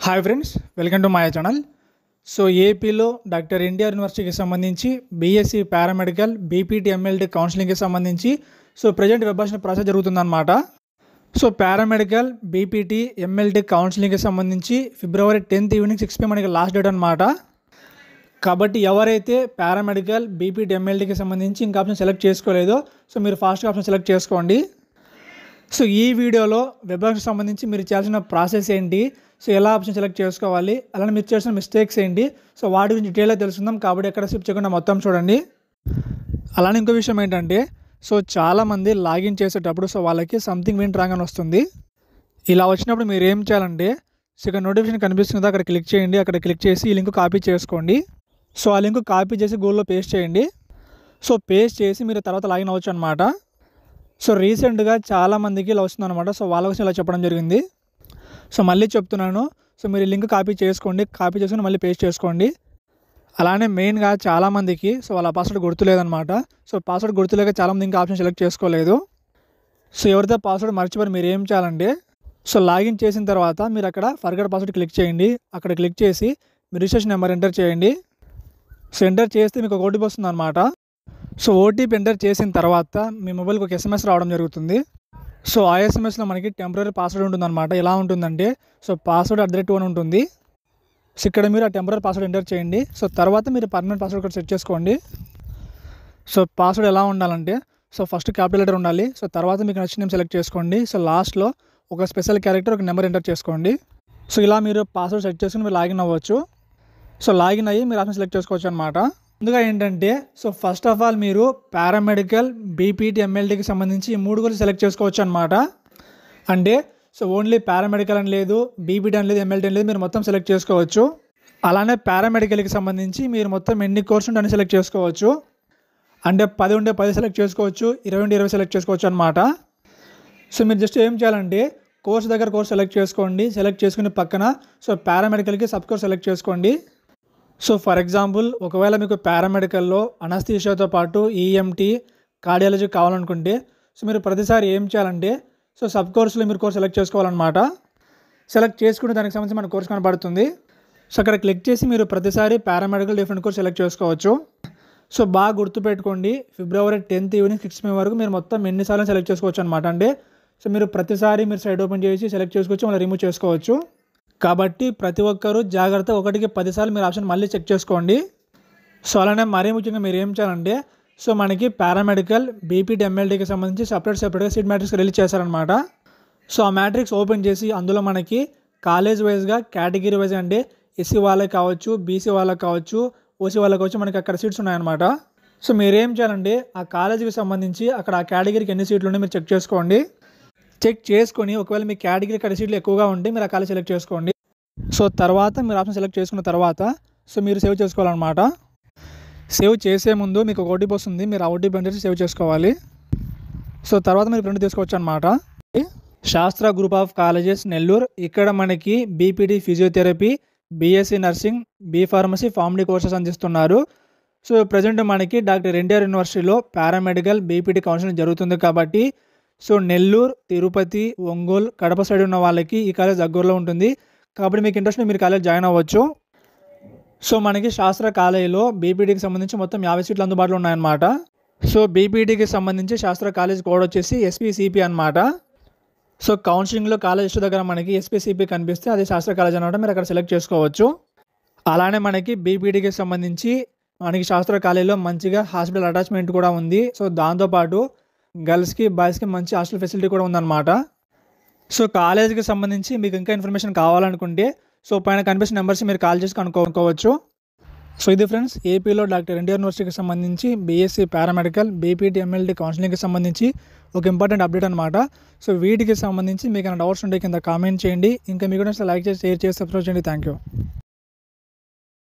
Hi friends, welcome to my channel. So ఏపీలో doctor NTR యూనివర్సిటీకి సంబంధించి బీఎస్సీ పారామెడికల్ బీపీటీ ఎంఎల్టీ కౌన్సిలింగ్కి సంబంధించి ప్రజెంట్ వెబ్ ఆప్షన్ ప్రాసెస్ జరుగుతుందన్నమాట. Paramedical BPT MLT కౌన్సిలింగ్కి సంబంధించి ఫిబ్రవరి 10th evening 6 PM మనకి last date అనమాట. కాబట్టి ఎవరైతే పారామెడికల్ బీపీటీ ఎంఎల్టీకి సంబంధించి ఇంకా ఆప్షన్ సెలెక్ట్ చేసుకోలేదో మీరు ఫాస్ట్గా ఆప్షన్ సెలెక్ట్ చేసుకోండి. ఈ వీడియోలో వెబ్ ఆప్షన్ సంబంధించి మీరు చేయాల్సిన ప్రాసెస్ ఏంటి, ఎలా ఆప్షన్ సెలెక్ట్ చేసుకోవాలి, అలానే మీరు చేసిన మిస్టేక్స్ ఏంటి, వాటి గురించి డీటెయిల్గా తెలుసుకుందాం. కాబట్టి ఎక్కడ స్కిప్ చేయకుండా మొత్తం చూడండి. అలానే ఇంకో విషయం ఏంటంటే చాలామంది లాగిన్ చేసేటప్పుడు వాళ్ళకి సంథింగ్ వెంట్ రాంగ్ అని వస్తుంది. ఇలా వచ్చినప్పుడు మీరు ఏం చేయాలంటే ఇక్కడ నోటిఫికేషన్ కనిపిస్తుంది, అక్కడ క్లిక్ చేయండి. అక్కడ క్లిక్ చేసి ఈ లింక్ కాపీ చేసుకోండి. ఆ లింక్ కాపీ చేసి గూగుల్లో పేస్ట్ చేయండి. పేస్ట్ చేసి మీరు తర్వాత లాగిన్ అవ్వచ్చు అనమాట. రీసెంట్గా చాలామందికి ఇలా వస్తుంది అనమాట. వాళ్ళ కోసం ఇలా చెప్పడం జరిగింది. మళ్ళీ చెప్తున్నాను, మీరు ఈ లింక్ కాపీ చేసుకోండి. కాపీ చేసుకుని మళ్ళీ పేస్ట్ చేసుకోండి. అలానే మెయిన్గా చాలామందికి వాళ్ళ పాస్వర్డ్ గుర్తులేదనమాట. పాస్వర్డ్ గుర్తులేక చాలామంది ఇంకా ఆప్షన్ సెలెక్ట్ చేసుకోలేదు. ఎవరితో పాస్వర్డ్ మర్చిపోయి మీరు ఏం చేయాలంటే లాగిన్ చేసిన తర్వాత మీరు అక్కడ ఫర్గెట్ పాస్వర్డ్ క్లిక్ చేయండి. అక్కడ క్లిక్ చేసి మీ రిజిస్ట్రేషన్ నెంబర్ ఎంటర్ చేయండి. ఎంటర్ చేస్తే మీకు ఒక ఓటీపీ వస్తుంది అనమాట. ఓటీపీ ఎంటర్ చేసిన తర్వాత మీ మొబైల్కి ఒక ఎస్ఎంఎస్ రావడం జరుగుతుంది. ఆ ఎస్ఎంఎస్లో మనకి టెంపరీ పాస్వర్డ్ ఉంటుందన్నమాట. ఎలా ఉంటుందంటే పాస్వర్డ్ @1 ఉంటుంది. ఇక్కడ మీరు ఆ టెంపరీ పాస్వర్డ్ ఎంటర్ చేయండి. తర్వాత మీరు పర్మనెంట్ పాస్వర్డ్ కూడా సెట్ చేసుకోండి. పాస్వర్డ్ ఎలా ఉండాలంటే ఫస్ట్ క్యాపిటల్ లెటర్ ఉండాలి. తర్వాత మీకు నచ్చిన నేమ్ సెలెక్ట్ చేసుకోండి. లాస్ట్లో ఒక స్పెషల్ క్యారెక్టర్, ఒక నెంబర్ ఎంటర్ చేసుకోండి. ఇలా మీరు పాస్వర్డ్ సెట్ చేసుకుని మీరు లాగిన్ అవ్వచ్చు. లాగిన్ అయ్యి మీరు ఆప్షన్ సెలెక్ట్ చేసుకోవచ్చు అనమాట. ముందుగా ఏంటంటే ఫస్ట్ ఆఫ్ ఆల్ మీరు పారామెడికల్ బీపీటీ ఎంఎల్టీకి సంబంధించి ఈ 3 కూడా సెలెక్ట్ చేసుకోవచ్చు అనమాట. అంటే ఓన్లీ పారామెడికల్ అని లేదు, బీపీటీ అని లేదు, ఎంఎల్టీ అని లేదు, మీరు మొత్తం సెలెక్ట్ చేసుకోవచ్చు. అలానే పారామెడికల్కి సంబంధించి మీరు మొత్తం ఎన్ని కోర్సు ఉంటే అన్ని సెలెక్ట్ చేసుకోవచ్చు. అంటే 10 ఉంటే 10 సెలెక్ట్ చేసుకోవచ్చు, 20 ఉంటే 20 సెలెక్ట్ చేసుకోవచ్చు అనమాట. మీరు జస్ట్ ఏం చేయాలంటే కోర్స్ దగ్గర కోర్స్ సెలెక్ట్ చేసుకోండి. సెలెక్ట్ చేసుకుని పక్కన పారామెడికల్కి సబ్ కోర్స్ సెలెక్ట్ చేసుకోండి. ఫర్ ఎగ్జాంపుల్ ఒకవేళ మీకు పారామెడికల్లో అనస్థీషియాతో పాటు ఈఎంటీ, కార్డియాలజీ కావాలనుకుంటే మీరు ప్రతిసారి ఏం చేయాలంటే సబ్ కోర్సులో మీరు కోర్స్ సెలెక్ట్ చేసుకోవాలన్నమాట. సెలెక్ట్ చేసుకుంటే దానికి సంబంధించి మన కోర్స్ కనబడుతుంది. అక్కడ క్లిక్ చేసి మీరు ప్రతిసారి పారామెడికల్ డిఫరెంట్ కోర్స్ సెలెక్ట్ చేసుకోవచ్చు. బాగా గుర్తుపెట్టుకోండి, ఫిబ్రవరి 10th ఈవినింగ్ 6 PM వరకు మీరు మొత్తం ఎన్నిసార్లు సెలెక్ట్ చేసుకోవచ్చు అనమాట. అంటే మీరు ప్రతిసారి మీరు సైట్ ఓపెన్ చేసి సెలెక్ట్ చేసుకోవచ్చు, మళ్ళీ రిమూవ్ చేసుకోవచ్చు. కాబట్టి ప్రతి ఒక్కరూ జాగ్రత్త, 1కి 10 సార్లు మీరు ఆప్షన్ మళ్ళీ చెక్ చేసుకోండి. అలానే మరీ ముఖ్యంగా మీరు ఏం చేయాలంటే మనకి పారామెడికల్ బీపీటీ ఎంఎల్టీకి సంబంధించి సపరేట్గా సీట్ మ్యాట్రిక్స్ రిలీజ్ చేశారనమాట. ఆ మ్యాట్రిక్స్ ఓపెన్ చేసి అందులో మనకి కాలేజ్ వైజ్గా కేటగిరీ వైజ్ అంటే ఎస్సీ వాళ్ళకి కావచ్చు, బీసీ వాళ్ళకి కావచ్చు, ఓసీ వాళ్ళకి కావచ్చు, మనకి అక్కడ సీట్స్ ఉన్నాయన్నమాట. మీరేం చేయాలంటే ఆ కాలేజీకి సంబంధించి అక్కడ ఆ కేటగిరీకి ఎన్ని సీట్లు ఉన్నాయో మీరు చెక్ చేసుకోండి. చెక్ చేసుకొని ఒకవేళ మీ కేటగిరీ అక్కడ సీట్లు ఎక్కువగా ఉంటే మీరు ఆ కాలేజ్ సెలెక్ట్ చేసుకోండి. తర్వాత మీరు ఆప్షన్ సెలెక్ట్ చేసుకున్న తర్వాత మీరు సేవ్ చేసుకోవాలన్నమాట. సేవ్ చేసే ముందు మీకు ఒక ఓటీపీ వస్తుంది, మీరు ఆ ఓటీపీ అంటే సేవ్ చేసుకోవాలి. తర్వాత మీరు ప్రింట్ తీసుకోవచ్చు అనమాట. శాస్త్ర గ్రూప్ ఆఫ్ కాలేజెస్ నెల్లూరు, ఇక్కడ మనకి BPT physiotherapy, BSc nursing, B pharmacy, PharmD courses అందిస్తున్నారు. ప్రజెంట్ మనకి డాక్టర్ ఎన్టీఆర్ యూనివర్సిటీలో పారామెడికల్ బీపీటీ కౌన్సిలింగ్ జరుగుతుంది. కాబట్టి నెల్లూరు, తిరుపతి, ఒంగోలు, కడప సైడ్ ఉన్న వాళ్ళకి ఈ కాలేజ్ దగ్గరలో ఉంటుంది. కాబట్టి మీకు ఇంట్రెస్ట్ మీరు కాలేజ్ జాయిన్ అవ్వచ్చు. మనకి శాస్త్ర కాలేజీలో బీపీటీకి సంబంధించి మొత్తం 50 సీట్లు అందుబాటులో ఉన్నాయన్నమాట. బీపీటీకి సంబంధించి శాస్త్ర కాలేజ్ కోడ్ వచ్చేసి ఎస్పీసీపీ అనమాట. కౌన్సిలింగ్లో కాలేజ్ దగ్గర మనకి ఎస్పీసీపీ కనిపిస్తే అది శాస్త్ర కాలేజ్ అనమాట, మీరు అక్కడ సెలెక్ట్ చేసుకోవచ్చు. అలానే మనకి బీపీటీకి సంబంధించి మనకి శాస్త్ర కాలేజీలో మంచిగా హాస్పిటల్ అటాచ్మెంట్ కూడా ఉంది. దాంతోపాటు గర్ల్స్కి, బాయ్స్కి మంచి హాస్టల్ ఫెసిలిటీ కూడా ఉందన్నమాట. కాలేజీకి సంబంధించి మీకు ఇంకా ఇన్ఫర్మేషన్ కావాలనుకుంటే పైన కనిపిస్తున్న నెంబర్స్ మీరు కాల్ చేసి కనుక్కోవచ్చు. ఇది ఫ్రెండ్స్, ఏపీలో డాక్టర్ ఎన్టీఆర్ యూనివర్సిటీకి సంబంధించి బీఎస్సీ పారామెడికల్ బీపీటీ ఎంఎల్టీ కౌన్సిలింగ్కి సంబంధించి ఒక ఇంపార్టెంట్ అప్డేట్ అనమాట. వీటికి సంబంధించి మీకు ఏమైనా డౌట్స్ ఉంటే కింద కామెంట్ చేయండి. ఇంకా మీకు లైక్ చేసి, షేర్ చేసి, సబ్స్క్రైబ్ చేయండి. Thank you.